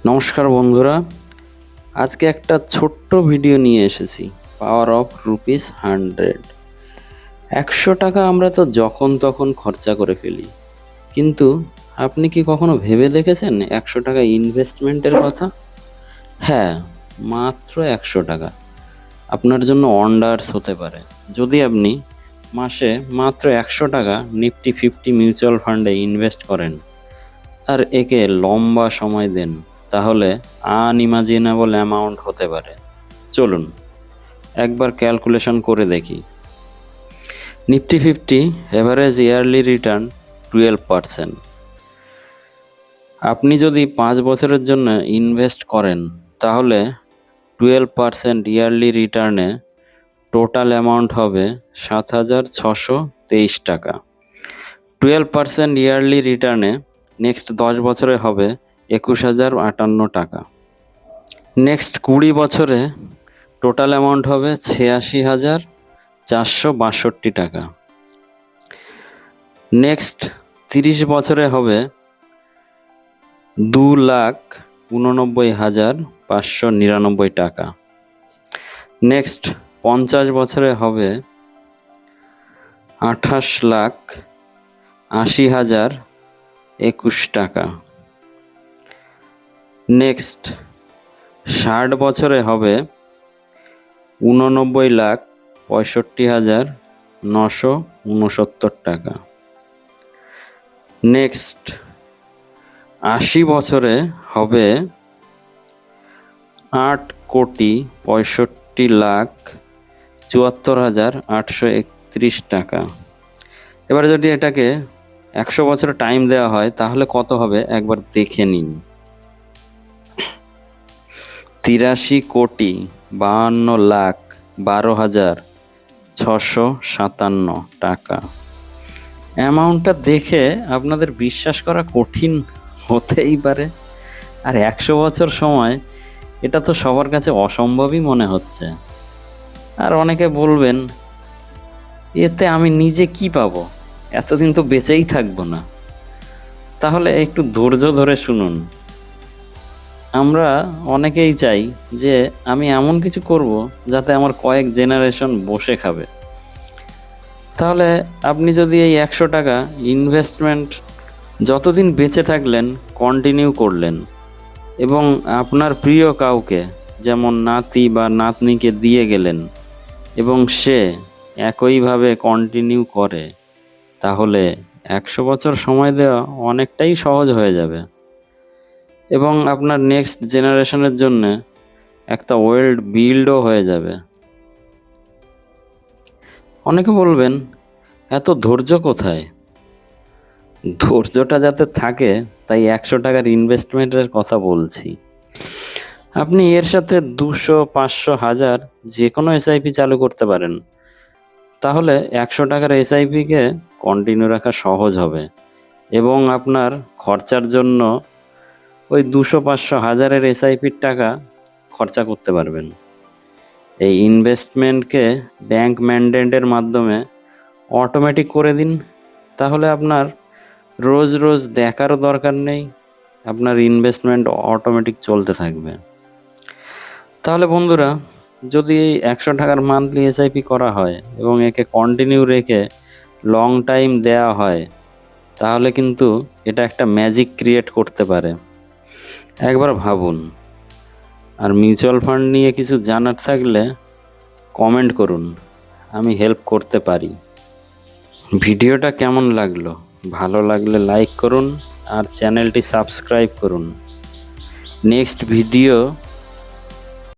নমস্কার বন্ধুরা, আজকে একটা ছোট্ট ভিডিও নিয়ে এসেছি। Power of ₹100। 100 টাকা আমরা তো যখন তখন খরচা করে ফেলি, কিন্তু আপনি কি কখনো ভেবে দেখেছেন 100 টাকা ইনভেস্টমেন্টের কথা? হ্যাঁ, মাত্র 100 টাকা আপনার জন্য ওয়ান্ডার্স হতে পারে। যদি আপনি মাসে মাত্র 100 টাকা নিফটি 50 মিউচুয়াল ফান্ডে ইনভেস্ট করেন আর একে লম্বা সময় দেন, তাহলে আনইমাজিনেবল অ্যামাউন্ট হতে পারে। চলুন একবার ক্যালকুলেশন করে দেখি। Nifty 50 average yearly return 12%। আপনি যদি 5 বছরের জন্য ইনভেস্ট করেন, তাহলে 12% ইয়ারলি রিটার্নে টোটাল অ্যামাউন্ট হবে 7,623 টাকা। 12% ইয়ারলি রিটার্নে নেক্সট 10 বছরে হবে 21,058 টাকা। নেক্সট 20 বছরে টোটাল অ্যামাউন্ট হবে 86,462 টাকা। নেক্সট 30 বছরে হবে 2,89,599 টাকা। নেক্সট 50 বছরে হবে 28,80,021 টাকা। নেক্সট 60 বছরে হবে 89,65,969 টাকা। নেক্সট 80 বছরে হবে 8,65,74,831 টাকা। এবারে যদি এটাকে 100 বছরের টাইম দেওয়া হয়, তাহলে কত হবে একবার দেখে নিন। 83,52,12,657 টাকা। অ্যামাউন্টটা দেখে আপনাদের বিশ্বাস করা কঠিন হতেই পারে, আর 100 বছর সময়, এটা তো সবার কাছে অসম্ভবই মনে হচ্ছে। আর অনেকে বলবেন, এতে আমি নিজে কি পাবো, এতদিন তো বেঁচেই থাকবো না। তাহলে একটু ধৈর্য ধরে শুনুন। আমরা অনেকেই চাই যে আমি এমন কিছু করব যাতে আমার কয়েক জেনারেশন বসে খাবে। তাহলে আপনি যদি এই 100 টাকা ইনভেস্টমেন্ট যতদিন বেঁচে থাকলেন কন্টিনিউ করলেন, এবং আপনার প্রিয় কাউকে, যেমন নাতি বা নাতনিকে দিয়ে গেলেন, এবং সে একইভাবে কন্টিনিউ করে, তাহলে 100 বছর সময় দেওয়া অনেকটাই সহজ হয়ে যাবে, এবং আপনার নেক্সট জেনারেশনের জন্য একটা ওয়ার্ল্ড বিল্ডও হয়ে যাবে। অনেকে বলবেন, এত ধৈর্য কোথায়? ধৈর্যটা যাতে থাকে, তাই 100 টাকার ইনভেস্টমেন্টের কথা বলছি। আপনি এর সাথে 200, 500, 1000 যে কোনো এসআইপি চালু করতে পারেন। তাহলে 100 টাকার এসআইপিকে কন্টিনিউ রাখা সহজ হবে, এবং আপনার খরচার জন্য ওই 200, 500, 1000-এর এসআইপির টাকা খরচা করতে পারবেন। এই ইনভেস্টমেন্টকে ব্যাংক ম্যান্ডেটের মাধ্যমে অটোমেটিক করে দিন, তাহলে আপনার রোজ রোজ দেখারও দরকার নেই, আপনার ইনভেস্টমেন্ট অটোমেটিক চলতে থাকবে। তাহলে বন্ধুরা, যদি এই 100 টাকার মান্থলি এসআইপি করা হয় এবং একে কন্টিনিউ রেখে লং টাইম দেওয়া হয়, তাহলে কিন্তু এটা একটা ম্যাজিক ক্রিয়েট করতে পারে। একবার ভাবুন। আর মিউচুয়াল ফান্ড নিয়ে কিছু জানার থাকলে কমেন্ট করুন, আমি হেল্প করতে পারি। ভিডিওটা কেমন লাগলো? ভালো লাগলে লাইক করুন আর চ্যানেলটি সাবস্ক্রাইব করুন। Next video